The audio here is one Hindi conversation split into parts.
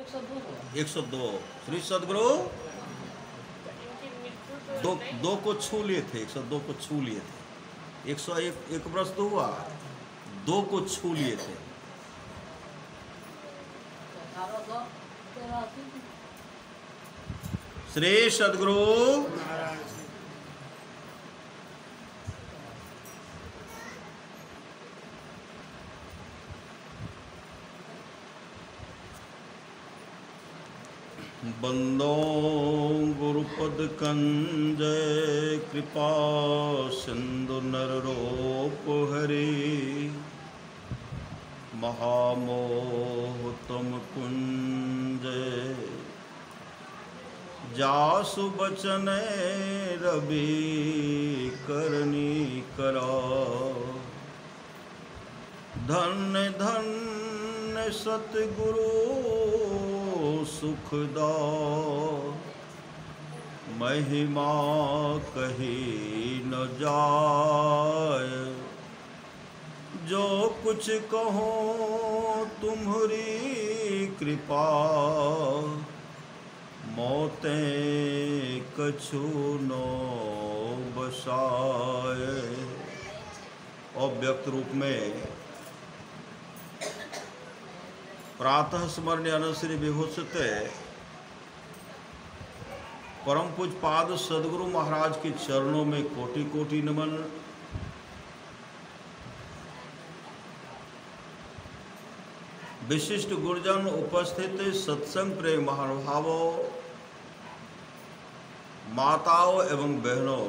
102 श्री सदगुरु दो को छू लिए थे, 102 को छू लिए थे। 101 एक वर्ष तो हुआ, 2 को छू लिए थे। श्री सदगुरु बंदो गुरुपद कंजय कृपा सिंधु नररूप हरि महामोह तुम कुंजय जासु बचन रवि करनी करा धन्य धन्य सतगुरु सुखदा महिमा कही न जाय जो कुछ कहो तुम्हारी कृपा मौतें कछु नो बसाए। अव्यक्त रूप में प्रातः स्मरणीय अनश्री विभूषिते परम पूज पाद सदगुरु महाराज के चरणों में कोटि कोटि नमन। विशिष्ट गुरुजन उपस्थित सत्संग प्रेम महानुभावों, माताओं एवं बहनों,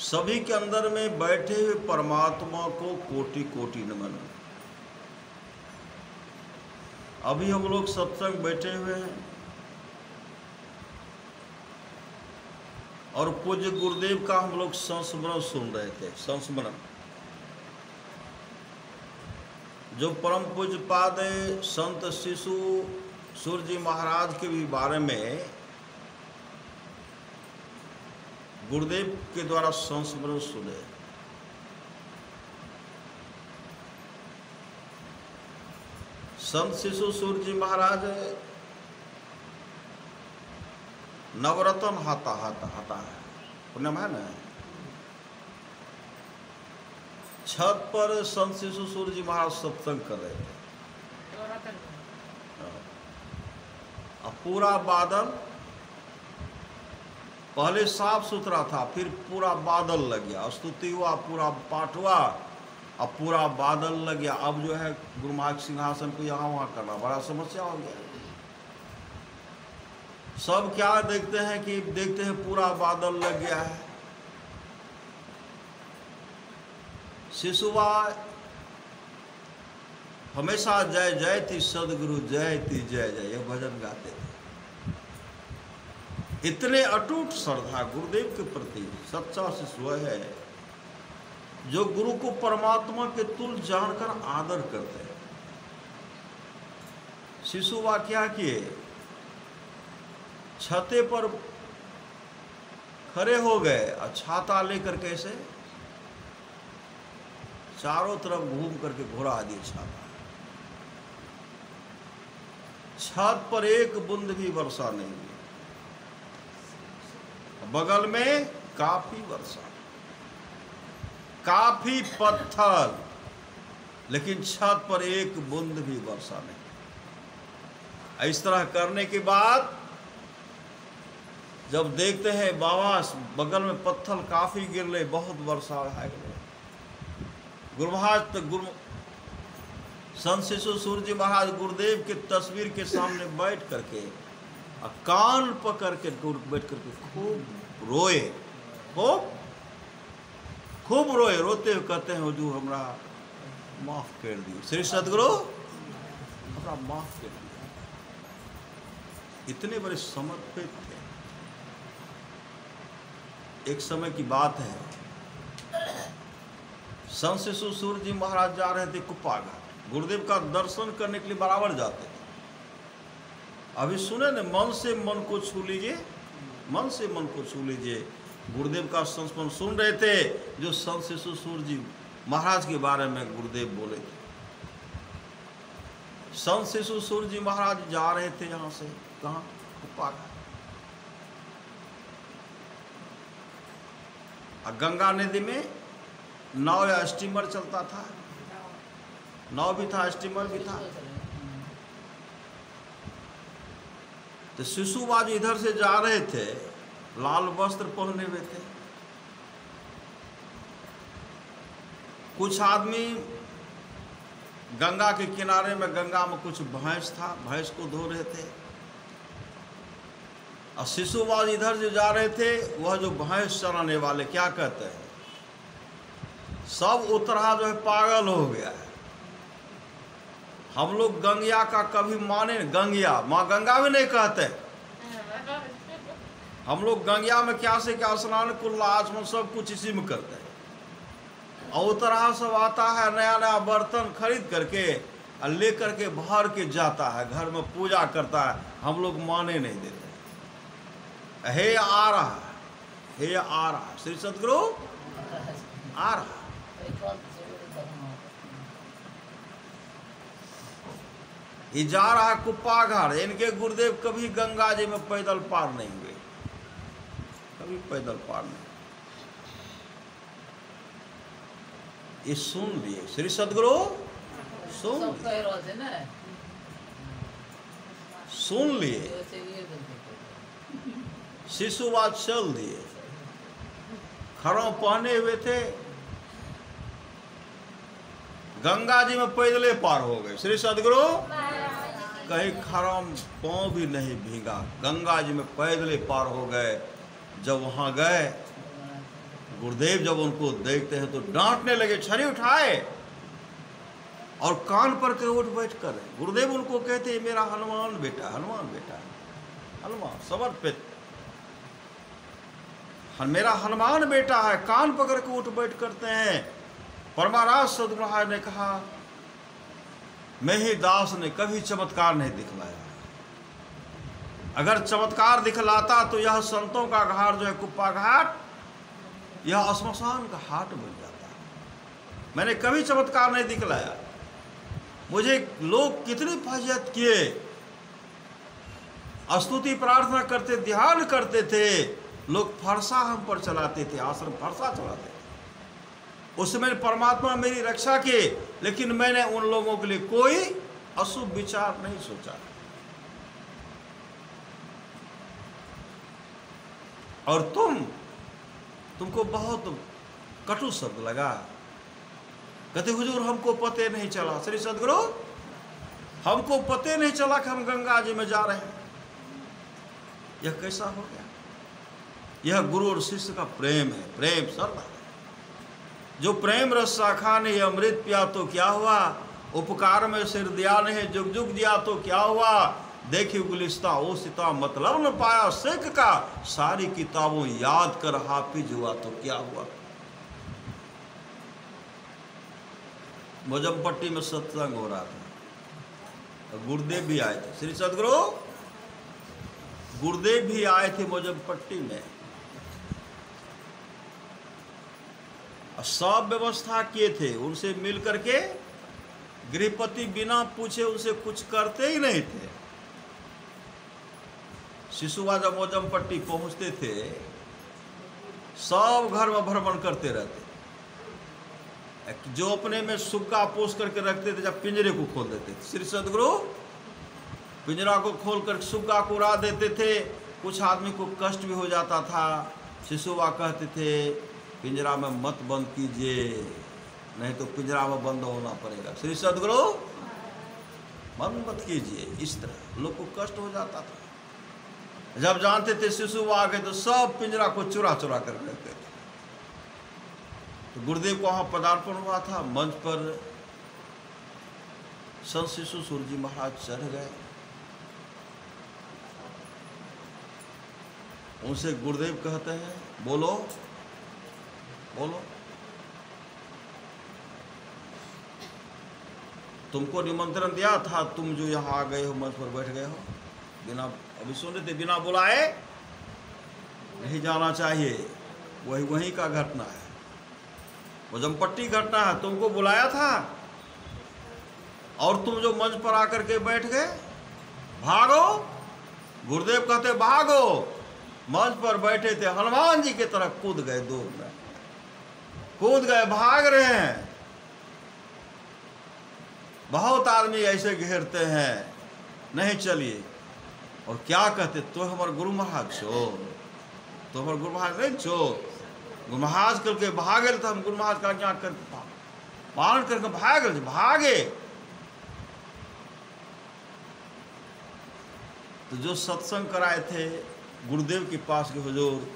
सभी के अंदर में बैठे हुए परमात्मा को कोटि कोटि नमन। अभी हम लोग सत्संग बैठे हुए हैं और पूज्य गुरुदेव का हम लोग संस्मरण सुन रहे थे। संस्मरण जो परम पूज्य पाद संत शिशु सूर्य जी महाराज के भी बारे में गुरुदेव के द्वारा संस्मरण सुने। संत शिशु सूर्य जी महाराज नवरत्न हाथा है, पुण्यम है ना। छत पर संत शिशु सूर्य जी महाराज सत्संग कर रहे थे। अब पूरा बादल पहले साफ सुथरा था, फिर पूरा बादल लग गया। स्तुति हुआ, पूरा पाठ हुआ, अब पूरा बादल लग गया। अब जो है गुरु महाराज सिंहासन को यहाँ वहाँ करना बड़ा समस्या हो गया। सब क्या देखते हैं कि देखते हैं पूरा बादल लग गया है। शिशुबा हमेशा जय जयति सदगुरु जयति जय जय ये भजन गाते थे। इतने अटूट श्रद्धा गुरुदेव के प्रति सच्चा शिशु है जो गुरु को परमात्मा के तुल्य जानकर आदर करते हैं। शिशुबा क्या किए, छते पर खड़े हो गए और छाता लेकर कैसे चारों तरफ घूम करके घुरा दिए छाता। छत पर एक बूंद भी वर्षा नहीं हुई, बगल में काफी वर्षा, काफी पत्थर, लेकिन छत पर एक बूंद भी वर्षा नहीं। इस तरह करने के बाद जब देखते हैं बाबा बगल में पत्थर काफी गिर ले, बहुत वर्षा है, गुरु महाराज गुरु संत शिशु सूर्य जी महाराज गुरुदेव के तस्वीर के सामने बैठ करके कान पकड़ के बैठ करके खूब रोए, खूब रोए। रोते हुए कहते हैं हुजूर हमरा माफ कर दिए, श्री सदगुरु हमरा माफ कर दिया। इतने बड़े समर्पित थे। एक समय की बात है, संत शिशु सूर्य जी महाराज जा रहे थे कुप्पा घाट, गुरुदेव का दर्शन करने के लिए बराबर जाते थे। अभी सुने न, मन से मन को छू लीजिए, मन से मन को छू लीजिए। गुरुदेव का संस्मरण सुन रहे थे जो संत शिशु सूर्य जी महाराज के बारे में गुरुदेव बोले थे। संत शिशु सूर्य जी महाराज जा रहे थे यहाँ से, कहाँ, कुप्पा घाट। गंगा नदी में नाव या स्टीमर चलता था, नाव भी था, स्टीमर भी था। तो शिशुबाज इधर से जा रहे थे, लाल वस्त्र पहने हुए थे। कुछ आदमी गंगा के किनारे में, गंगा में कुछ भैंस था, भैंस को धो रहे थे। और शिशुबाज इधर से जा रहे थे, वह जो भैंस चराने वाले क्या कहते हैं, सब उतरा जो है पागल हो गया है। हम लोग गंगिया का कभी माने, गंगिया माँ गंगा भी नहीं कहते। हम लोग गंगिया में क्या से क्या स्नान, कुल्ला आचमन सब कुछ इसी में करते हैं। और उतरा सब आता है, नया नया बर्तन खरीद करके और ले करके भर के जाता है, घर में पूजा करता है। हम लोग माने नहीं देते। हे आ रहा है, हे आ रहा है, श्री सदगुरु आ रहा। ये जा रहा है कुप्पा घाट। इनके गुरुदेव कभी गंगा जी में पैदल पार नहीं हुए, कभी पैदल पार नहीं। ये सुन लिए श्री सदगुरु, सुन लिए, शिशुबाज चल दिए। खरों पहने हुए थे, गंगा जी में पैदले पार हो गए। श्री सदगुरु कहीं खरों पांव भी नहीं भीगा, गंगा जी में पैदले पार हो गए। जब वहां गए, गुरुदेव जब उनको देखते हैं तो डांटने लगे, छड़ी उठाए और कान पर के उठ बैठ कर। गुरुदेव उनको कहते, मेरा हनुमान बेटा, हनुमान बेटा, हनुमान समर्पित, मेरा हनुमान बेटा है। कान पकड़ के उठ बैठ करते हैं। परमाराज सदगुरु महाराज ने कहा, मैं ही दास ने कभी चमत्कार नहीं दिखलाया। अगर चमत्कार दिखलाता तो यह संतों का घाट जो है कुप्पा घाट, यह श्मशान का हाट बन जाता। मैंने कभी चमत्कार नहीं दिखलाया। मुझे लोग कितनी फजीहत किए, स्तुति प्रार्थना करते, ध्यान करते थे। लोग फरसा हम पर चलाते थे, आश्रम फरसा चलाते थे। उस समय परमात्मा मेरी रक्षा की, लेकिन मैंने उन लोगों के लिए कोई अशुभ विचार नहीं सोचा। और तुमको बहुत कटु शब्द लगा। कहते हुजूर हमको पते नहीं चला, श्री सदगुरु हमको पते नहीं चला कि हम गंगा जी में जा रहे हैं। यह कैसा हो गया? यह गुरु और शिष्य का प्रेम है, प्रेम श्रद्धा। जो प्रेम रस शाखा ने अमृत पिया तो क्या हुआ, उपकार में सिर दिया नहीं जुग जुग दिया तो क्या हुआ। देखी गुलिस्ता ओ सीता मतलब न पाया सिख का, सारी किताबों याद कर हाफिज हुआ तो क्या हुआ। मोजमपट्टी में सत्संग हो रहा था, गुरुदेव भी आए थे। श्री सदगुरु गुरुदेव भी आए थे मोजमपट्टी में। सब व्यवस्था किए थे, उनसे मिल करके गृहपति बिना पूछे उनसे कुछ करते ही नहीं थे। शिशुबा जब मोजमपट्टी पहुंचते थे, सब घर में भ्रमण करते रहते। जो अपने में सुग्गा पोष करके रखते थे, जब पिंजरे को खोल देते थे, श्री सदगुरु पिंजरा को खोल कर सुग्गा को उड़ा देते थे। कुछ आदमी को कष्ट भी हो जाता था। शिशुबा कहते थे पिंजरा में मत बंद कीजिए, नहीं तो पिंजरा में बंद होना पड़ेगा। श्री सदगुरु बंद मत कीजिए। इस तरह लोग को कष्ट हो जाता था। जब जानते थे शिशुबा आ गए तो सब पिंजरा को चुरा चुरा कर रखते थे। तो गुरुदेव को वहाँ पदार्पण हुआ था। मंच पर संत शिशु सूर्य जी महाराज चढ़ गए। उनसे गुरुदेव कहते हैं, बोलो बोलो, तुमको निमंत्रण दिया था, तुम जो यहाँ आ गए हो, मंच पर बैठ गए हो, बिना अभी सुन रहे थे, बिना बुलाए नहीं जाना चाहिए। वही का घटना है, मोजमपट्टी घटना है। तुमको बुलाया था और तुम जो मंच पर आकर के बैठ गए, भागो। गुरुदेव कहते भागो। मंच पर बैठे थे, हनुमान जी की तरह कूद गए, दूर में कूद गए, भाग रहे हैं। बहुत आदमी ऐसे घेरते हैं, नहीं चलिए। और क्या कहते, तो हमारे गुरु महाराज छो, तो हमारे गुरु महाराज नहीं छो। गुरु महाराज करके भागे तो हम गुरु महाराज का क्या करके पालन करके भागे। तो जो सत्संग कराए थे गुरुदेव के पास के हुजूर,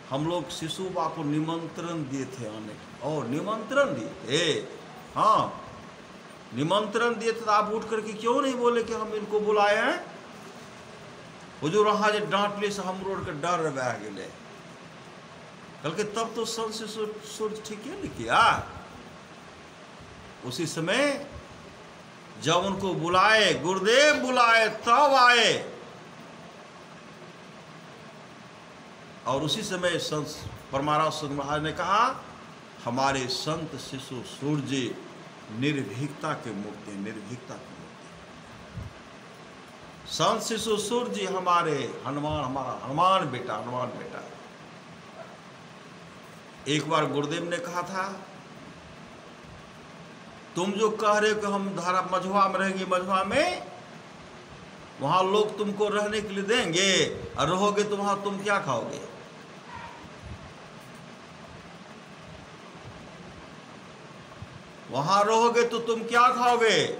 हम लोग शिशुबा को निमंत्रण दिए थे आने, और निमंत्रण दिए थे, हाँ निमंत्रण दिए थे। तो आप उठ करके क्यों नहीं बोले कि हम इनको बुलाए हैं? हुजूर वहाँ जो डांट लिए से हम रोड के डर बह गए। कल के तब तो संत शिशु ठीक है नहीं किया। उसी समय जब उनको बुलाए, गुरुदेव बुलाए, तब आए। और उसी समय संत परमाराम संत महाराज ने कहा, हमारे संत शिशु सूर्य निर्भीकता के मूर्ति, निर्भीकता की मूर्ति। संत शिशु सूर्य हमारे हनुमान, हमारा हनुमान बेटा, हनुमान बेटा। एक बार गुरुदेव ने कहा था, तुम जो कह रहे हो कि हम धारा मझुआ में रहेंगे, मझुआ में वहां लोग तुमको रहने के लिए देंगे, और रहोगे तो वहां तुम क्या खाओगे? वहां रहोगे तो तुम क्या खाओगे?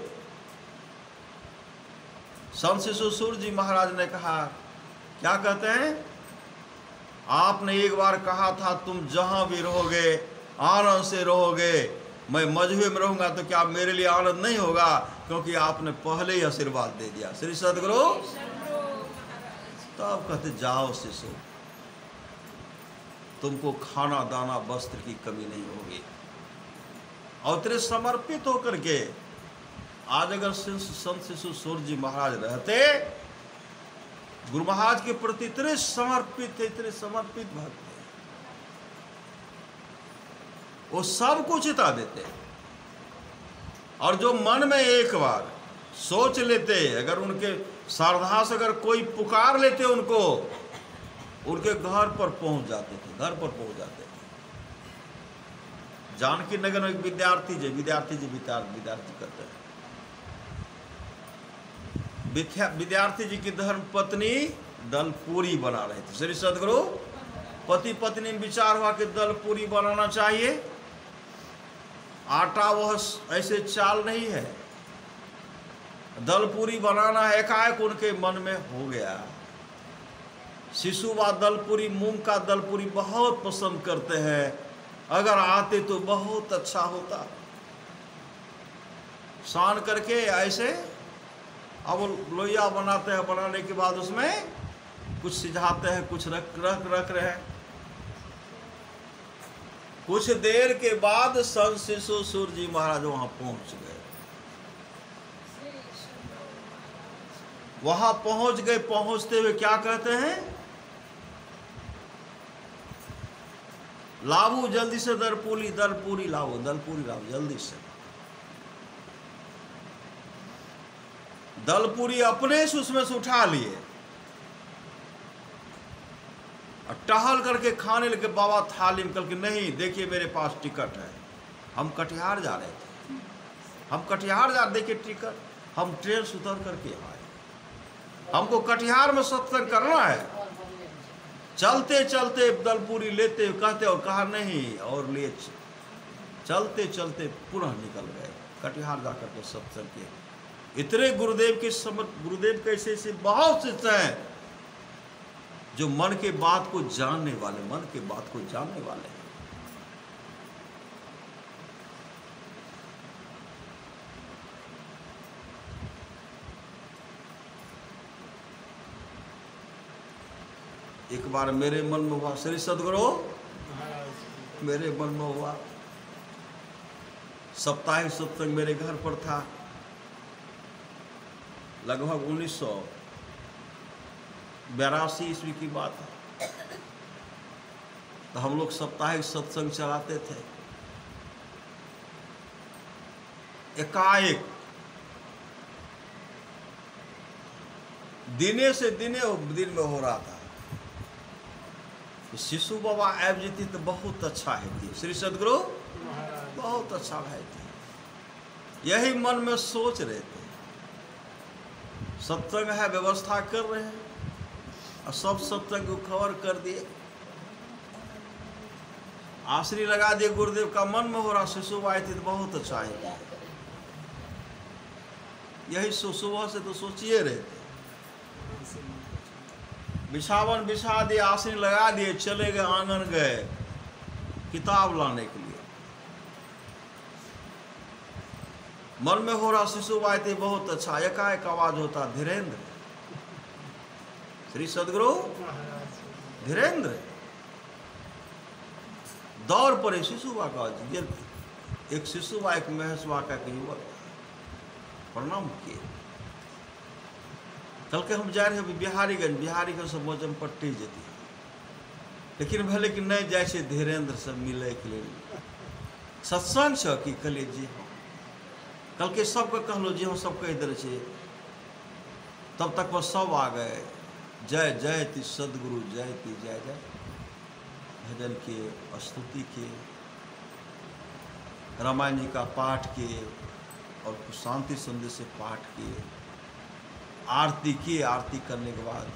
संत शिशु सूर्य जी महाराज ने कहा, क्या कहते हैं, आपने एक बार कहा था तुम जहां भी रहोगे आनंद से रहोगे, मैं मजहूर में रहूंगा तो क्या मेरे लिए आनंद नहीं होगा? क्योंकि आपने पहले ही आशीर्वाद दे दिया, श्री सदगुरु। तब कहते जाओ शिशु, तुमको खाना दाना वस्त्र की कमी नहीं होगी। और तेरे समर्पित होकर के आज अगर संत शिशु सूर्य जी महाराज रहते, गुरु महाराज के प्रति इतने समर्पित थे, इतने समर्पित भक्त थे, वो सब कुछ हिता देते। और जो मन में एक बार सोच लेते, अगर उनके श्रद्धा से अगर कोई पुकार लेते उनको, उनके घर पर पहुंच जाते थे, घर पर पहुंच जाते थे। जानकी नगर में एक विद्यार्थी जी करते हैं। विद्यार्थी जी की धर्म पत्नी दलपूरी बना रहे थे। श्री सदगुरु, पति पत्नी में विचार हुआ कि दलपूरी बनाना चाहिए। आटा वह ऐसे चाल नहीं है, दलपूरी बनाना है। एकाएक उनके मन में हो गया। शिशुबा दलपूरी, मूंग का दलपूरी बहुत पसंद करते हैं, अगर आते तो बहुत अच्छा होता। सान करके ऐसे अब लोहिया बनाते हैं, बनाने के बाद उसमें कुछ सिझाते हैं, कुछ रख रहे हैं। कुछ देर के बाद संत शिशु सूर्य जी महाराज वहां पहुंच गए। वहां पहुंच गए, पहुंचते हुए क्या कहते हैं, लावू जल्दी से दलपूरी लावो, दलपूरी लावो जल्दी से। दलपूरी अपने से उसमें से उठा लिए और टहल करके खाने लगे। बाबा थाली में कल के नहीं, देखिए मेरे पास टिकट है, हम कटिहार जा रहे थे, हम कटिहार जा, देखिए टिकट, हम ट्रेन से उतर करके आए, हमको कटिहार में सत्संग करना है। चलते चलते दलपूरी लेते कहते, और कहा नहीं, और ले चलते चलते पुनः निकल गए कटिहार जाकर के सत्संग किए। इतने गुरुदेव के गुरुदेव कैसे ऐसे बहुत से हैं जो मन के बात को जानने वाले, मन के बात को जानने वाले हैं। एक बार मेरे मन में हुआ, श्री सदगुरु, मेरे मन में हुआ, साप्ताहिक सत्संग मेरे घर पर था, लगभग 1982 ईस्वी की बात है। तो हम लोग साप्ताहिक सत्संग चलाते थे। एकाएक दिने से दिने दिन में हो रहा था। शिशु बाबा आबि जेती तो बहुत अच्छा हेती, श्री सदगुरु बहुत अच्छा रहती। यही मन में सोच रहे थे। सत्संग है, व्यवस्था कर रहे हैं, और सब सत्संग को खबर कर दिए, आश्री लगा दिए। गुरुदेव का मन में हो रहा, शिशु आई थी तो बहुत अच्छा है। यही सुबह से तो सोचिए रहे थे। बिछावन बिछा दिए, आश्री लगा दिए, चले गए, आंगन गए किताब लाने के लिए। मन में हो रहा शिशु आई थी बहुत अच्छा। एकाएक आवाज होता, धीरेन्द्र, श्री सदगुरु धीरेन्द्र। दौड़ पड़े शिशुबा का। एक शिशुबा, एक महेशबा का युवक प्रणाम किए। कल के हम जा रहे हैं बिहारीगंज से मोजमपट्टी जेती, लेकिन भले कि नहीं जाए छे धीरेन्द्र से मिले के लिए। सत्संग छ कि कहलिए जी हाँ। कल के सबके कहलो जी हाँ, सब कह दे छे। तब तक वो सब आ गए। जय जय ती सदगुरु, जय ती जय जय। भजन के, स्तुति के, रामायण जी का पाठ किए, और कुछ शांति संदेश से पाठ किए, आरती किए। आरती करने के बाद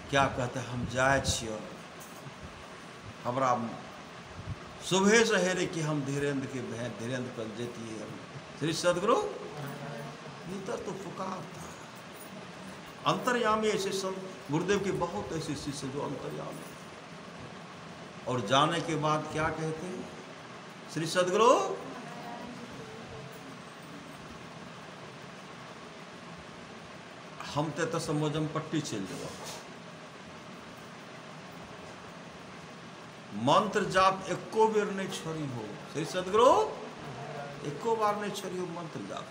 क्या कहते हैं, हम जाए छियो, हमरा सुबह से है रे कि हम धीरेन्द्र के बहन धीरेन्द्र पर जेती है। श्री सदगुरु भीतर तो पुकार था। अंतर्यामी ऐसे संत गुरुदेव के बहुत ऐसे शिष्य जो अंतर्यामी, और जाने के बाद क्या कहते हैं, श्री सदगुरु हम तो मोजमपट्टी चल जाओ। मंत्र जाप एको बेर नहीं छोड़ी हो, श्री सदगुरु एको बार नहीं छोड़ी हो मंत्र जाप।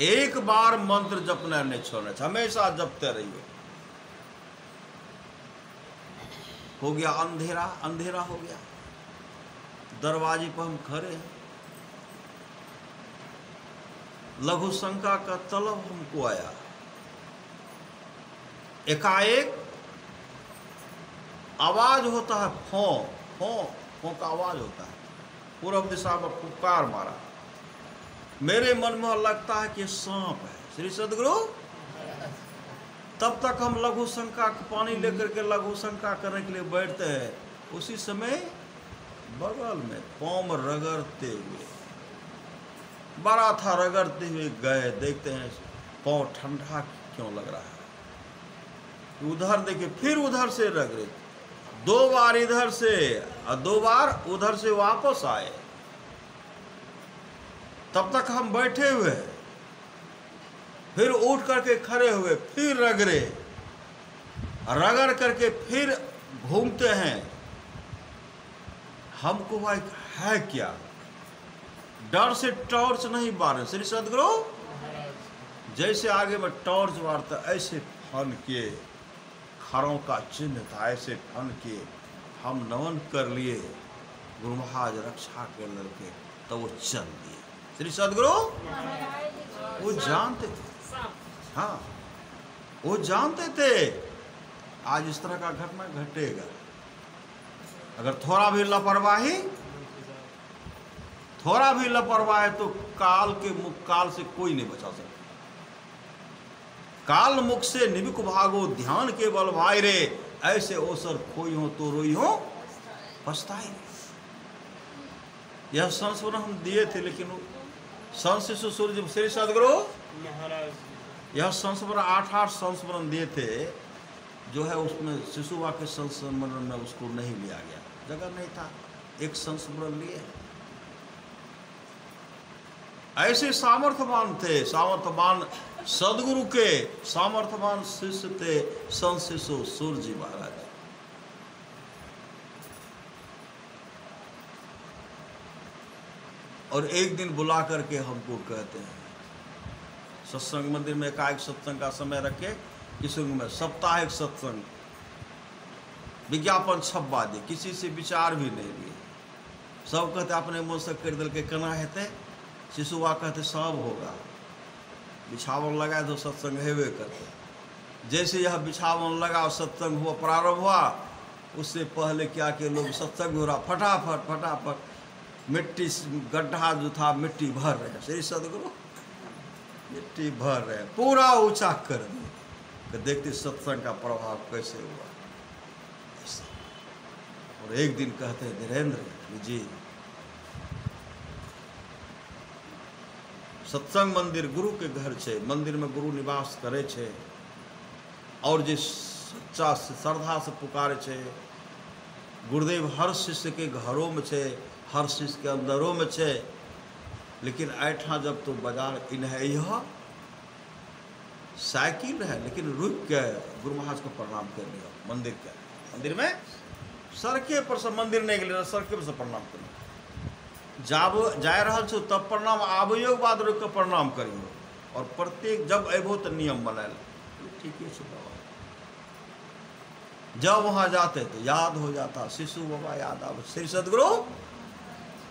एक बार मंत्र जपना नहीं छोड़ना, हमेशा जपते रहिए। हो गया अंधेरा, अंधेरा हो गया। दरवाजे पर हम खड़े हैं। लघु शंका का तलब हमको आया। एकाएक आवाज होता है, फौ फौ फौ का आवाज होता है। पूर्व दिशा में पुकार मारा। मेरे मन में लगता है कि सांप है। श्री सदगुरु तब तक हम लघु शंका पानी लेकर के लघु शंका करने के लिए बैठते हैं। उसी समय बगल में पाँव रगड़ते हुए, बड़ा था, रगड़ते हुए गए। देखते हैं पाँव ठंडा क्यों लग रहा है। उधर देखिए, फिर उधर से रगड़े, 2 बार इधर से और 2 बार उधर से वापस आए। तब तक हम बैठे हुए, फिर उठ करके खड़े हुए, फिर रगड़े, रगड़ करके फिर घूमते हैं। हमको भाई है क्या, डर से टॉर्च नहीं बारे। श्री सदगुरु जैसे आगे में टॉर्च मारता, ऐसे फन के खरों का चिन्ह था, ऐसे फन के हम नमन कर लिए। गुरु महाराज रक्षा कर लड़के, तो वो चल दिए। श्री सदगुरु वो जानते थे, हाँ वो जानते थे आज इस तरह का घटना घटेगा। अगर थोड़ा भी लापरवाही तो काल के मुख, काल से कोई नहीं बचा सकता। काल मुख से निबिक भागो, ध्यान के बल भाई रे। ऐसे ओसर खोई हो तो रोई हो पछताई। यह संस्मरण हम दिए थे, लेकिन संत शिशु सूर्य श्री सदगुरु यह संस्मरण 8 संस्मरण दिए थे, जो है उसमें शिशुबा के संस्मरण में उसको नहीं लिया गया, जगह नहीं था। एक संस्मरण लिए। ऐसे सामर्थ्यवान थे, सामर्थ्यवान सदगुरु के सामर्थ्यवान शिष्य थे संत शिशु सूर्य जी महाराज। और एक दिन बुला करके हमको कहते हैं, सत्संग मंदिर में एकाएक सत्संग का समय रखे, किसी में साप्ताहिक सत्संग, विज्ञापन छपवा दे, किसी से विचार भी नहीं लिए। सब कहते अपने मुँह से कर दिल के केना हेते। शिशुआ कहते सब होगा। बिछावन लगाए तो सत्संग हेवे करते। जैसे यह बिछावन लगा और सत्संग हुआ प्रारंभ हुआ, उससे पहले क्या कि लोग सत्संग हो रहा, फटाफट फटाफट मिट्टी गड्ढा जो था मिट्टी भर रहे। श्री सदगुरु मिट्टी भर रहे, पूरा ऊंचा कर दिए। कि देखते सत्संग का प्रभाव कैसे हुआ। और एक दिन कहते हैं धीरेन्द्र जी, सत्संग मंदिर गुरु के घर छे, मंदिर में गुरु निवास करे छे, और जे सच्चा श्रद्धा से पुकारे छे, गुरुदेव हर शिष्य के घरों में छे, हर शिष्य के अंदरों में छे। लेकिन ऐठा जब तो बाजार इन्हें यह साइकिल है, लेकिन रुक के गुरु महाराज को प्रणाम कर लिया। मंदिर के मंदिर में सड़के पर से मंदिर नहीं गए, सड़के पर से प्रणाम कर जब जा रहा छो तब प्रणाम, आबैयो बाद रुक के प्रणाम करियो। और प्रत्येक जब अबो तो नियम बनाए, ठीक है बाबा। जब वहां जाते तो याद हो जाता, शिशु बाबा याद आवे। श्री सदगुरु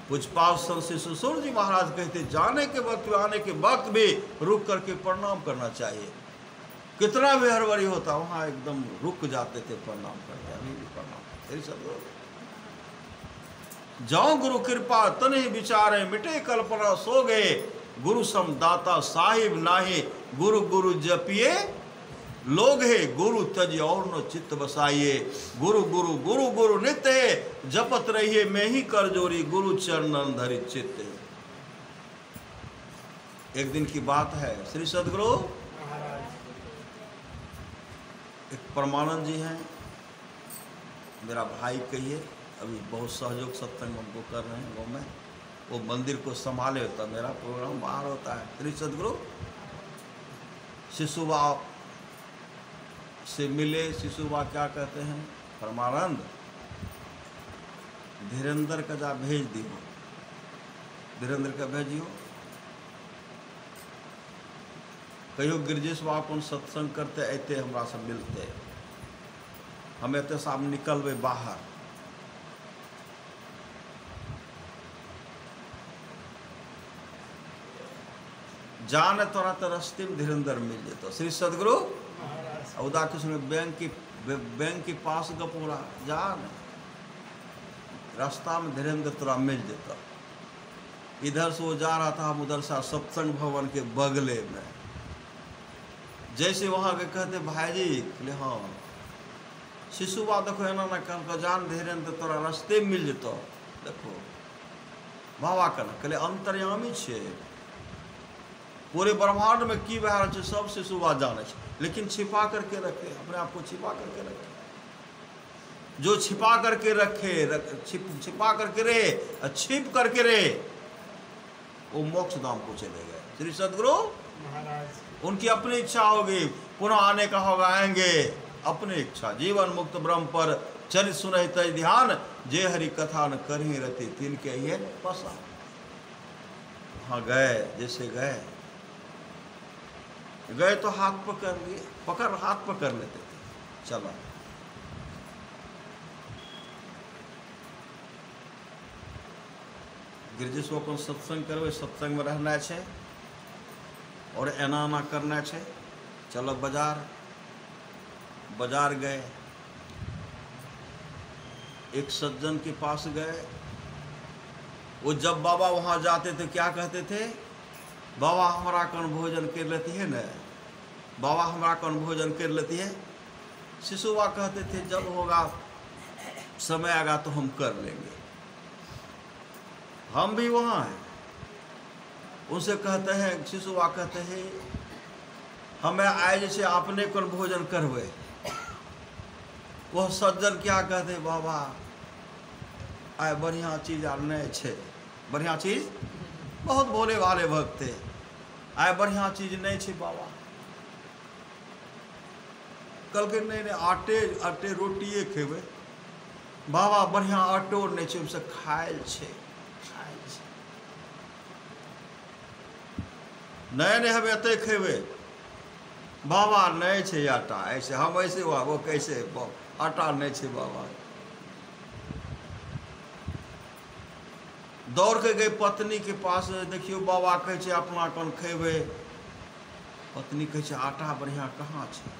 पूजपाल संत शिशु सूर्य जी महाराज कहते, जाने के वक्त आने के वक्त भी रुक करके प्रणाम करना चाहिए। कितना भी हड़बड़ी होता वहां एकदम रुक जाते थे प्रणाम करते। अभी भी प्रणाम। श्री सदगुरु जाओ गुरु कृपा तनि विचारे, मिटे कल्पना सो गए, गुरु सम दाता साहिब नाहे, गुरु गुरु जपिए लोग है, गुरु तज और न चित्त बसाइए, गुरु गुरु गुरु गुरु नित्य है, जपत रहिए मैं ही कर जोरी, गुरु चरणन धरि चित्त। एक दिन की बात है, श्री सदगुरु एक परमानंद जी हैं, मेरा भाई कहिए, अभी बहुत सहयोग सत्संग उनको कर रहे हैं। वो मंदिर को संभाले होता, मेरा प्रोग्राम बाहर होता है। श्री सदगुरु शिशुबा से मिले। शिशुबा क्या कहते हैं, परमानंद धीरेन्द्र का जा भेज दियो, धीरेन्द्र का भेजियो, कहियो गिरजेश बाबा सत्संग करते अते हमरा से मिलते, हम एते साहब निकलबे बाहर। जान तोरा तो रस्ते में धीरेन्द्र मिल जेतो। श्री सदगुरु उदा कृष्ण बैंक के पास गपोरा जान, रास्ता में धीरेन्द्र तोरा मिल जेता। इधर से वो जा रहा था, हम उधर से सत्संग भवन के बगले में। जैसे वहां के कहते भाई जी, हाँ शिशुबा देखो है ना कल जान धीरेन्द्र तोरा रास्ते में मिल जेतो। देखो बाबा कहले अंतर्यामी छे, पूरे ब्रह्मांड में की बह रहा है सब शिशुबा जाने, लेकिन छिपा करके रखे, अपने आप को छिपा करके रखे। जो छिपा करके रखे, छिपा करके रहे, छिप करके रहे, वो मोक्ष धाम को चले गए। श्री सदगुरु महाराज उनकी अपनी इच्छा होगी, पुनः आने का होगा, आएंगे अपनी इच्छा। जीवन मुक्त ब्रह्म पर चल सुनहि तज ध्यान, जे हरि कथा न करही रति तिनके ये पसा। वहाँ गए, जैसे गए तो हाथ पकड़ लिए, हाथ पकड़ लेते थे, चलो गिरजेश को सत्संग करवे, सत्संग में रहना है और एना ना करना है। चलो बाजार गए, एक सज्जन के पास गए। वो जब बाबा वहां जाते थे क्या कहते थे, बाबा हमारा कौन भोजन कर लेती है न, बाबा हमारा कौन भोजन कर लेती है। शिशुबा कहते थे जब होगा समय आएगा तो हम कर लेंगे। हम भी वहाँ हैं, उनसे कहते हैं, शिशुबा कहते हैं हमें आए जैसे आपने कौन भोजन करवे। वह सज्जन क्या कहते, बाबा आए बढ़िया चीज आर नहीं छे, बढ़िया चीज, बहुत भोले वाले भक्त थे, आए बढ़िया चीज नहीं छे बाबा। कल के नहीं आटे रोटिए खेबे बाबा, बढ़िया आटो नहीं छे, उनसे खायल छे, नहीं हमें अते खेबे बाबा, नहीं छे आटा। ऐसे हम ऐसे हुआ, वो कैसे आटा नहीं छे बाबा। दौड़ के गए पत्नी के पास, देखियो बाबा कहे अपना कौन खेबे, पत्नी कहे आटा बढ़िया कहाँ छे?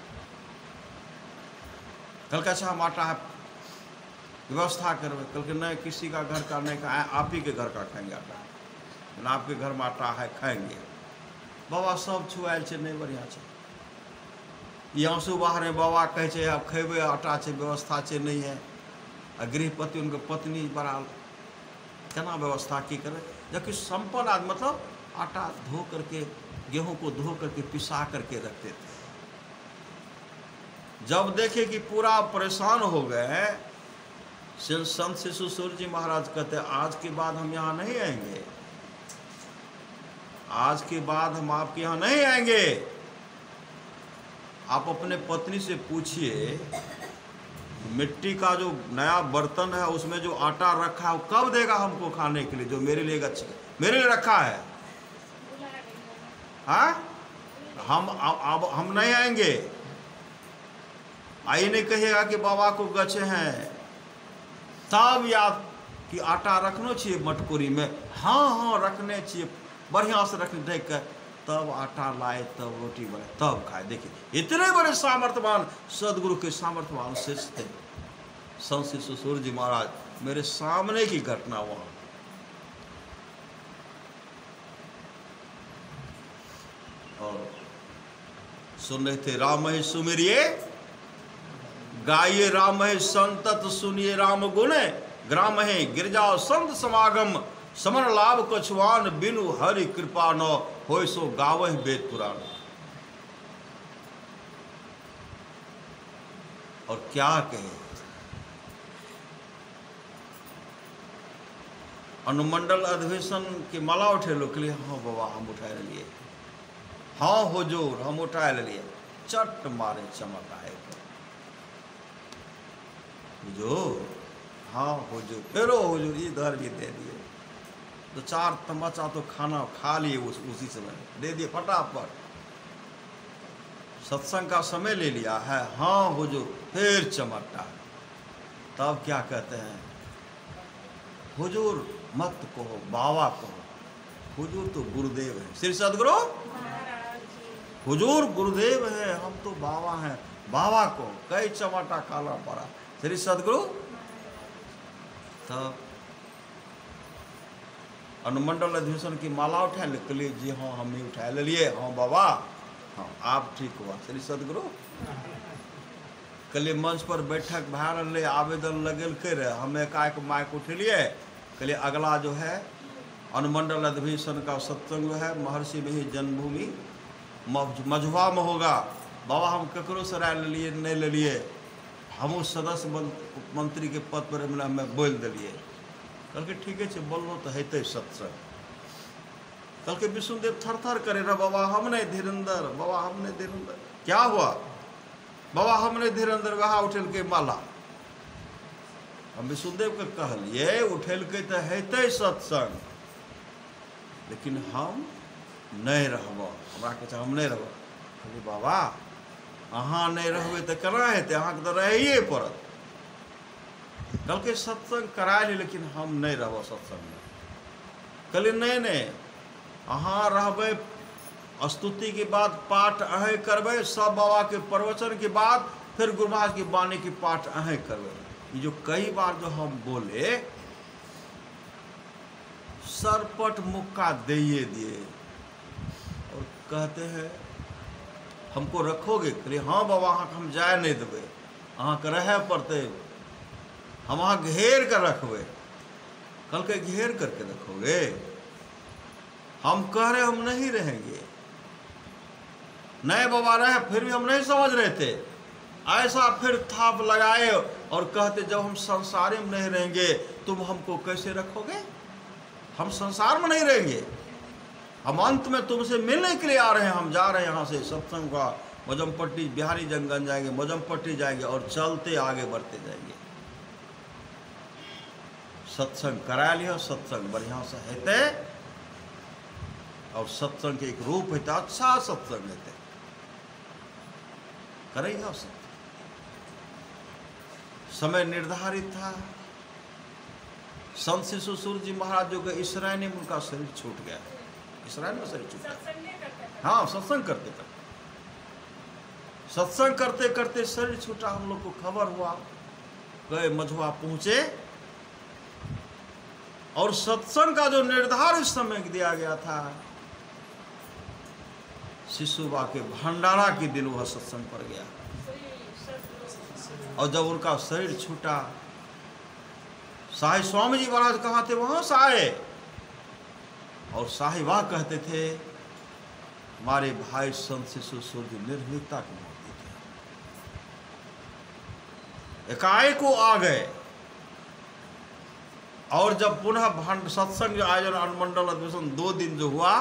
कहलकै अच्छा हम आटा व्यवस्था करबे। कहलकै नहीं, किसी का घर का नहीं खाए, आप ही के घर का खाएंगे आटा, आपके घर में आटा है खाएंगे। बाबा सब छुआल छे, नहीं बढ़िया छे। ये आंसू बाहर बाबा कहे छे अब खेबे आटा छे, व्यवस्था छे नहीं है। गृहपति उनके पत्नी बड़ा केना व्यवस्था की करे, जबकि संपन्न आदमी मतलब आटा धो करके, गेहूं को धो करके पिसा करके रखते थे। जब देखे कि पूरा परेशान हो गए, संत शिशु सूर्य जी महाराज कहते आज के बाद हम यहाँ नहीं आएंगे, आज के बाद हम आपके यहाँ नहीं आएंगे। आप अपने पत्नी से पूछिए मिट्टी का जो नया बर्तन है उसमें जो आटा रखा है वो कब देगा हमको खाने के लिए, जो मेरे लिए अच्छा मेरे लिए रखा है। हाँ, हम नहीं आएंगे। आई नहीं कहिएगा कि बाबा को गचे हैं, तब याद कि आटा रखना चाहिए मटकुरी में। हाँ हाँ रखने चाहिए, बढ़िया से रखने देख कर तब आटा लाए, तब रोटी बने, तब खाए। देखिए इतने बड़े सामर्थ्यवान सदगुरु के सामर्थ्यवान शिष्य थे संत शिशु सूर्य जी महाराज। मेरे सामने की घटना वहां। और सुन रहे थे राम ही सुमिरिये गाइए, राम है संतत सुनिए राम गुण, ग्राम है गिरजा संत समागम, समर लाभ कछुआन बिनु हरि कृपा न होय सो गावह वेद पुराण। और क्या कहे, अनुमंडल अधिवेशन की माला उठे लो के लिए। हाँ बाबा हम उठाए लिए, हाँ हुजूर हम उठाए लिए। चट मारे चमक आए हुजूर, हाँ हुजूर, फिर हुजूर इधर भी दे दिए। तो 4 तमाचा तो खाना खा लिए उसी समय दे दिए फटाफट। सत्संग का समय ले लिया है, हाँ हुजूर, फिर चमकता। तब क्या कहते हैं, हुजूर मत कहो बाबा कहो, हुजूर तो गुरुदेव है। श्री सदगुरु हुजूर गुरुदेव है, हम तो बाबा हैं, बाबा को कई चमाटा खाना पड़ा। श्री सदगुरु तब अनुमंडल अधिवेशन की माला उठा ले जी, हाँ हम ही उठा ले लिए। हाँ बाबा, हाँ आप ठीक हुआ। श्री सदगुरु कल मंच पर बैठक भाई आवेदन लगेल कर, हम एकाएक माइक उठेलिए। कल अगला जो है अनुमंडल अधिवेशन का सत्संग है महर्षि में ही जन्मभूमि मझुआ में होगा। बाबा हम ककरो से राय ले लिए नहीं ले लिए, हम सदस्य मंत्री के पद पर हमें बोल दिलिए। कल के ठीक है बोलो तो हेते सत्संग। कल के विष्णुदेव थर थर करे ना, बाबा हमने धीरेन्द्र, बाबा हमने धीरेन्द्र। क्या हुआ बाबा, हमने धीरेन्द्र वहाँ उठेल के माला। हम विष्णुदेव के कहलिए उठेल के तो हेते सत्संग, लेकिन हम नहीं रहब। हमरा कहे हम नहीं रहब। कहलिए बाबा अहाँ नहीं रहबे तो केना हेतै, अहाँके तो रहिए पड़त। कल के सत्संग करा ली, लेकिन हम नहीं रहब सत्संग में। कहलिए नहीं नहीं, अहाँ रहबै, स्तुति के बाद पाठ अहें करबै, सब बाबा के प्रवचन के बाद फिर गुरु महाराज की वाणी की पाठ अहें करबै। ये जो कई बार जो हम बोले सरपट मुक्का दे दिए और कहते हैं हमको रखोगे। कहलिए हाँ बाबा अहाँ हम जाए नहीं देवे, अहाँ के रहे पड़ते, हम अहाँ घेर कर रखबे। कल के घेर करके रखोगे, हम कह रहे हम नहीं रहेंगे। नए बाबा रहे फिर भी हम नहीं समझ रहे थे। ऐसा फिर थाप लगाए और कहते जब हम संसार में नहीं रहेंगे तुम हमको कैसे रखोगे, हम संसार में नहीं रहेंगे, हम अंत में तुमसे मिलने के लिए आ रहे हैं। हम जा रहे हैं यहाँ से सत्संग का मजमपट्टी बिहारी जंगन जाएंगे, मजमपट्टी जाएंगे और चलते आगे बढ़ते जाएंगे। सत्संग करा लियो, सत्संग बढ़िया से हेते और सत्संग के एक रूप हेते, अच्छा सत्संग हेते करेगा। समय निर्धारित था। संत शिशु सूर्य जी महाराज जो गए इसराइल में, उनका शरीर छूट गया। इसराइल में शरीर छूट गया। हाँ सत्संग करते थे। सत्संग करते करते शरीर छूटा, हम लोग को खबर हुआ, गए मझुआ पहुंचे, और सत्संग का जो निर्धारित समय दिया गया था, शिशुबा के भंडारा के दिन वह सत्संग पर गया। और जब उनका शरीर छूटा, साहिब स्वामी जी महाराज कहाँ थे? वहां से आए, और साहिबा कहते थे हमारे भाई संत शिशु सूर्य निर्भीकता की मूर्ति थे। एकाएक को आ गए, और जब पुनः सत्संग आयोजन अनुमंडल अधिवेशन 2 दिन जो हुआ,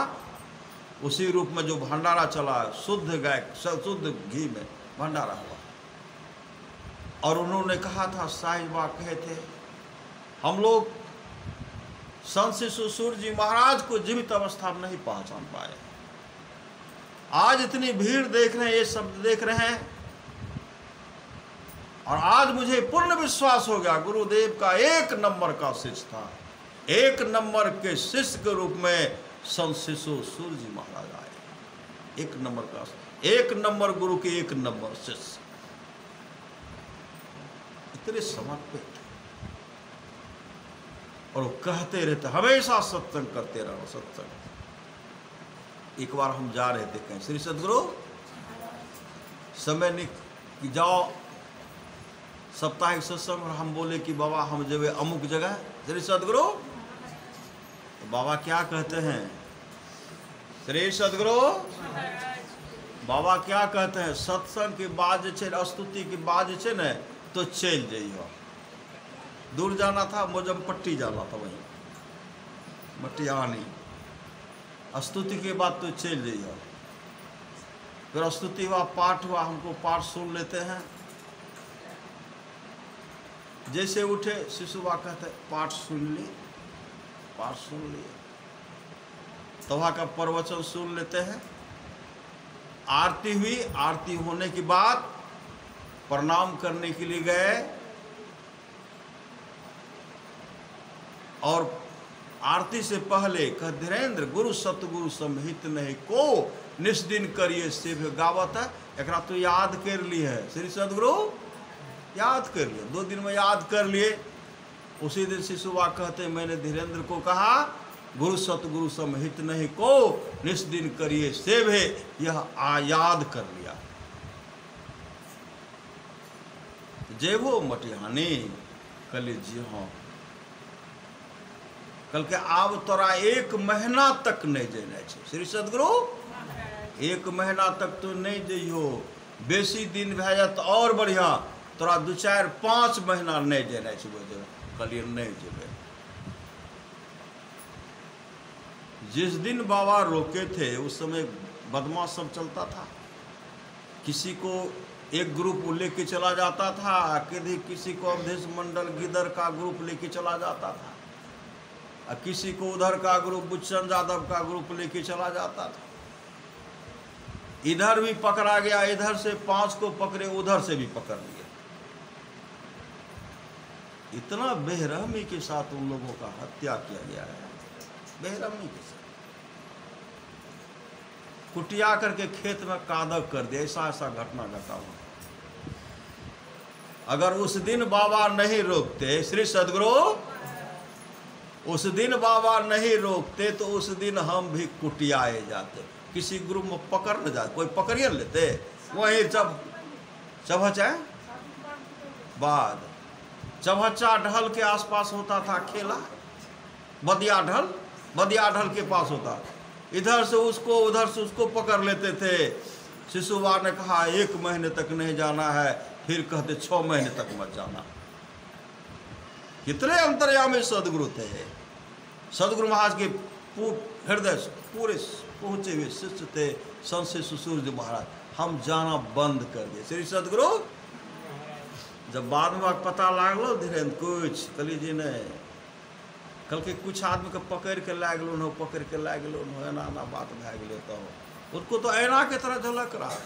उसी रूप में जो भंडारा चला, शुद्ध गाय शुद्ध घी में भंडारा हुआ। और उन्होंने कहा था, साहिबा कहे थे, हम लोग संत शिशु सूर्य जी महाराज को जीवित अवस्था में नहीं पहचान पाए। आज इतनी भीड़ देख रहे हैं, ये शब्द देख रहे हैं, और आज मुझे पूर्ण विश्वास हो गया गुरुदेव का 1 नंबर का शिष्य था। 1 नंबर के शिष्य के रूप में संत शिशु सूर्य जी महाराज आए। 1 नंबर का, 1 नंबर गुरु के 1 नंबर शिष्य, इतने समर्पित, और वो कहते रहते, हमेशा सत्संग करते रहो, सत्संग। एक बार हम जा रहे थे कहीं, श्री सदगुरु समय नहीं जाओ साप्ताहिक सत्संग, और हम बोले कि बाबा हम जब अमुक जगह, श्री सदगुरु, तो बाबा क्या कहते हैं? श्री सदगुरु बाबा क्या कहते हैं? सत्संग के बाद स्तुति के बाद न तो चल जाइयो। दूर जाना था, मोजमपट्टी जाना था, वहीं मटियानी। स्तुति के बाद तो चल जाइयो। फिर स्तुति हुआ, पाठ हुआ, हमको पाठ सुन लेते हैं। जैसे उठे शिशुबा कहते पाठ सुन लिए, पाठ सुन लिए, तवा का प्रवचन सुन लेते हैं। आरती हुई, आरती होने के बाद प्रणाम करने के लिए गए, और आरती से पहले कह, धीरेन्द्र गुरु सतगुरु समहित नहीं को निष्दिन करिए सेव गावत है। एकरा तो याद कर ली है, श्री सदगुरु याद कर लिए, 2 दिन में याद कर लिए। उसी दिन शिशुबा कहते, मैंने धीरेन्द्र को कहा गुरु सतगुरु समहित नहीं को निष्दिन करिए सेव है, यह याद कर लिया। जेबो मटिहानी कल जी, हाँ कल के आब तोरा 1 महीना तक नहीं जेना है। श्री सदगुरु 1 महीना तक तो नहीं जइयो, बेसी दिन भे जात और बढ़िया, तोरा 2, 4, 5 महीना नहीं जेना है। वो जगह कहलिए नहीं जेबे। जिस दिन बाबा रोके थे उस समय बदमाश सब चलता था। किसी को एक ग्रुप लेके चला जाता था, किसी को अवधेश मंडल गिदर का ग्रुप लेके चला जाता था, और किसी को उधर का ग्रुप बुच्चन यादव का ग्रुप लेके चला जाता था। इधर भी पकड़ा गया, इधर से 5 को पकड़े, उधर से भी पकड़ लिए। इतना बेरहमी के साथ उन लोगों का हत्या किया गया है, बेरहमी के साथ कुटिया करके खेत में कादक कर दिया। ऐसा ऐसा घटना घटा हुआ। अगर उस दिन बाबा नहीं रोकते, श्री सदगुरु उस दिन बाबा नहीं रोकते, तो उस दिन हम भी कुटियाए जाते। किसी ग्रुप में पकड़ न जाते, कोई पकड़िए लेते, वहीं चबहचा बाद चबहचा ढल के आसपास होता था खेला, बदिया ढल के पास होता, इधर से उसको उधर से उसको पकड़ लेते थे। शिशुबा ने कहा 1 महीने तक नहीं जाना है, फिर कहते 6 महीने तक मत जाना। कितने अंतर्यामी सदगुरु थे। सदगुरु महाराज के हृदय पूरे पहुंचे हुए शिष्य थे संत शिशु सूर्य महाराज। हम जाना बंद कर दिए। श्री सदगुरु जब बाद में पता लागलो धीरेन्द्र कुछ कली जी ने कल के कुछ आदमी के पकड़ के ला गलो न, पकड़ के ला गलो न, एना ना बात भे गए। तो उनको तो ऐना के तरह झलक रहा।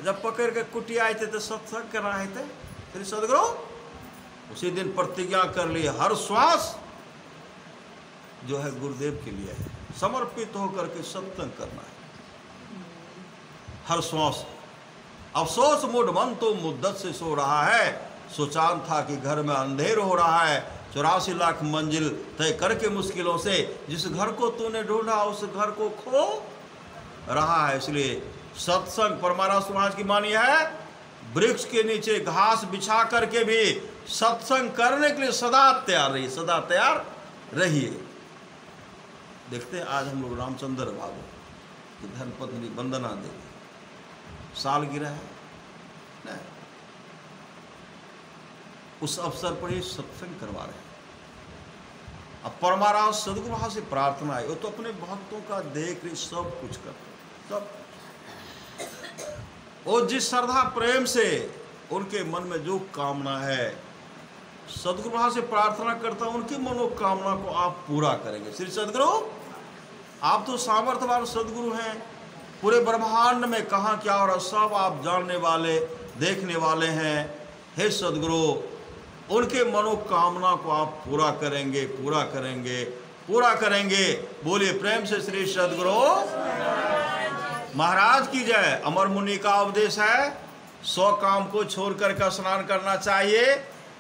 जब पकड़ के कुटिया थे तो सत्संग करना है। श्री सदगुरु उसी दिन प्रतिज्ञा कर ली, हर श्वास जो है गुरुदेव के लिए है, समर्पित होकर के सत्संग करना है। हर श्वास अफसोस मूड मन तो मुद्दत से सो रहा है, सोचान था कि घर में अंधेर हो रहा है। 84 लाख मंजिल तय करके मुश्किलों से जिस घर को तूने ढूंढा उस घर को खो रहा है। इसलिए सत्संग परमानंद समाज की मानी है, वृक्ष के नीचे घास बिछा करके भी सत्संग करने के लिए सदा तैयार रहिए, सदा तैयार रहिए। देखते हैं आज हम लोग रामचंद्र बाबू की धर्मपत्नी वंदना देवी सालगिरह है ना, उस अवसर पर ही सत्संग करवा रहे हैं। अब परमाराज सदगुरु वहां से प्रार्थना है, वो तो अपने भक्तों का देख रही, सब कुछ करते सब। वो जिस श्रद्धा प्रेम से उनके मन में जो कामना है, सदगुरु वहां से प्रार्थना करता है उनकी मनोकामना को आप पूरा करेंगे। श्री सदगुरु आप तो सामर्थ्यवान सदगुरु हैं, पूरे ब्रह्मांड में कहाँ क्या हो रहा सब आप जानने वाले देखने वाले हैं। हे सदगुरु उनके मनोकामना को आप पूरा करेंगे, पूरा करेंगे, पूरा करेंगे। बोलिए प्रेम से श्री सदगुरु महाराज की जय। अमर मुनि का उपदेश है, 100 काम को छोड़ करके स्नान करना चाहिए,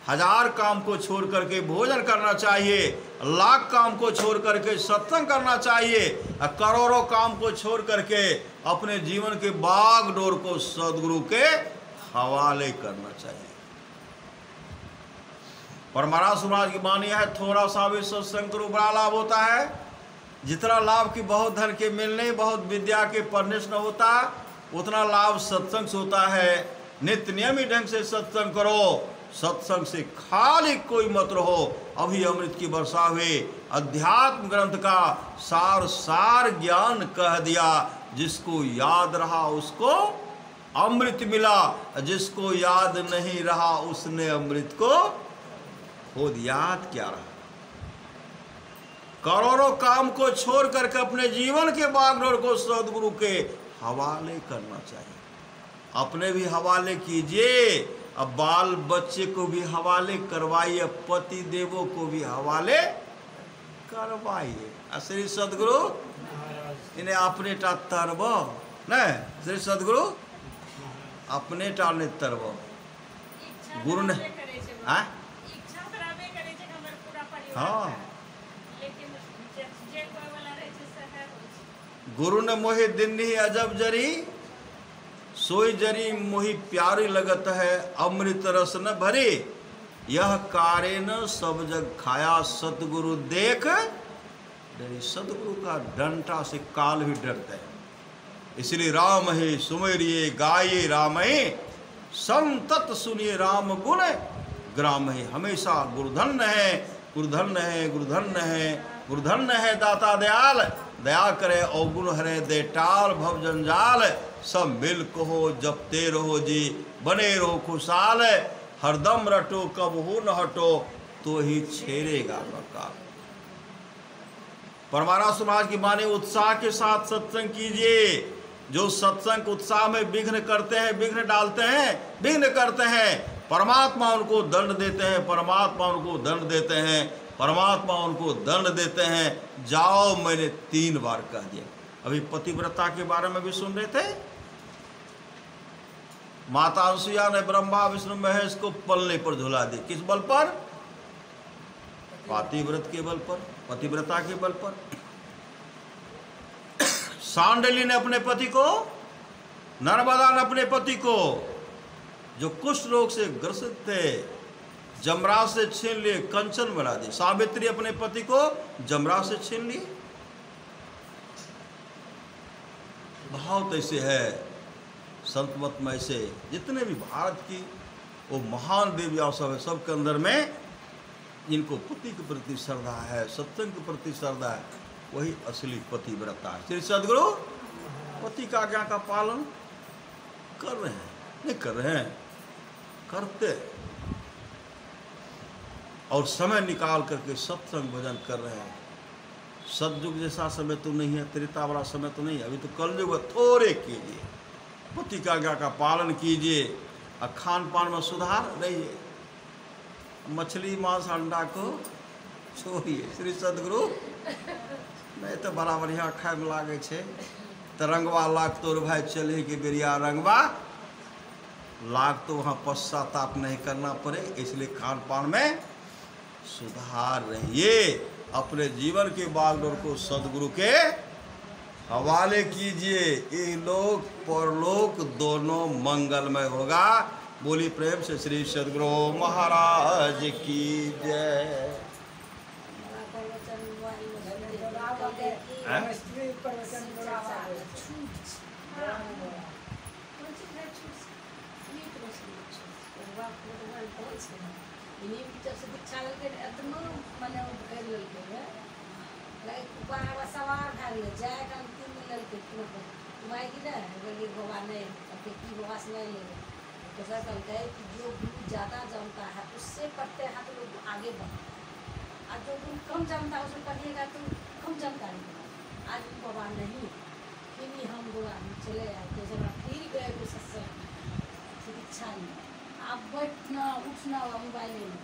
1000 काम को छोड़ करके भोजन करना चाहिए, लाख काम को छोड़ करके सत्संग करना चाहिए, करोड़ों काम को छोड़ करके अपने जीवन के बागडोर को सदगुरु के हवाले करना चाहिए। परमाराज समाज की वाणी है, थोड़ा सा भी सत्संग करो बड़ा लाभ होता है। जितना लाभ की बहुत धन के मिलने, बहुत विद्या के पढ़ने से न होता, उतना लाभ सत्संग से होता है। नित्य नियमित ढंग से सत्संग करो, सत्संग से खाली कोई मत रहो। अभी अमृत की वर्षा हुई, अध्यात्म ग्रंथ का सार सार ज्ञान कह दिया। जिसको याद रहा उसको अमृत मिला, जिसको याद नहीं रहा उसने अमृत को खुद याद क्या रहा। करोड़ों काम को छोड़ करके अपने जीवन के बागडोर को सदगुरु के हवाले करना चाहिए। अपने भी हवाले कीजिए, अब बाल बच्चे को भी हवाले करवाइए, पति देवों को भी हवाले करवाइए। श्री सदगुरु इन्हें अपने टा तरब न, श्री सदगुरु अपने टा ने तरब गुरु ने हाँ गुरु ने मोहि दिन ही अजब जरी, सोई जरी मोहि प्यारी लगत है, अमृत रस न भरे, यह कारे न सब जग खाया, सतगुरु देख डरी। सतगुरु का डंटा से काल भी डरता है। इसलिए राम है सुमेरिए गाये राम है, संतत सुनिए राम गुण ग्राम है। हमेशा गुरुधन्य है, गुरुधन्य है, गुरुधन्य है, गुरुधन्य है दाता दयाल, दया करे अवगुण हरे दे टाल, भव जंजाल सब मिल कहो जपते रहो जी, बने रहो खुशहाल, हरदम रटो कब हो न हटो, तो ही छेड़ेगा मकाल। परमारा समाज की माने उत्साह के साथ सत्संग कीजिए। जो सत्संग उत्साह में विघ्न करते हैं, विघ्न डालते हैं, विघ्न करते हैं, परमात्मा उनको दंड देते हैं, परमात्मा उनको दंड देते हैं, परमात्मा उनको दंड देते हैं। जाओ मैंने 3 बार कह दिया। अभी पतिव्रता के बारे में भी सुन रहे थे। माता अनुसुईया ने ब्रह्मा विष्णु महेश को पलने पर झुला दी। किस बल पर? पतिव्रत के बल पर, पतिव्रता के बल पर। सांडली ने अपने पति को, नर्मदा ने अपने पति को, जो कुष्ठ रोग से ग्रसित थे, जमराज से छीन लिए, कंचन बना दी। सावित्री अपने पति को जमराज से छीन लिए। बहुत ऐसे है संत मत में, ऐसे जितने भी भारत की वो महान देवियां सब है, सबके अंदर में जिनको पति के प्रति श्रद्धा है, सत्संग के प्रति श्रद्धा है, वही असली पतिव्रता है। श्री सदगुरु पति का आज्ञा का पालन कर रहे हैं, नहीं कर रहे हैं, करते और समय निकाल करके सत्संग भजन कर रहे हैं। सतयुग जैसा समय तो नहीं है, त्रेता वाला समय तो नहीं है, अभी तो कलयुग थोड़े कीजिए, पति की आज्ञा का पालन कीजिए और खान पान में सुधार रहिए। मछली मांस अंडा को छोड़िए। श्री सदगुरु नहीं तो बड़ा बढ़िया खाए में लागे छे, तो रंगवा लाख तोर भाई चले के बेरिया रंगवा लाग तो वहाँ पश्चाताप नहीं करना पड़े, इसलिए खान पान में सुधार रहिए। अपने जीवन के बागडोर को सदगुरु के हवाले कीजिए, इहलोक परलोक दोनों मंगलमय होगा। बोली प्रेम से श्री सदगुरु महाराज की जय। सवार भए गेलै जाए के अंतिम में लेलकै माय की नहीं बाबा नहीं की बाबा से नहीं ले कैसा कहते हैं कि जो गुरु ज़्यादा जानता है उससे पढ़ते हैं तो लोग आगे बढ़ते हैं, और जो गुरु कम जानता है उससे पढ़िएगा तो कम जानकारी होगा। आज बाबा नहीं फिर भी हम लोग चले आए जैसे फिर गए कुछ सत्संग इच्छा नहीं, आप बैठना उठना मोबाइल में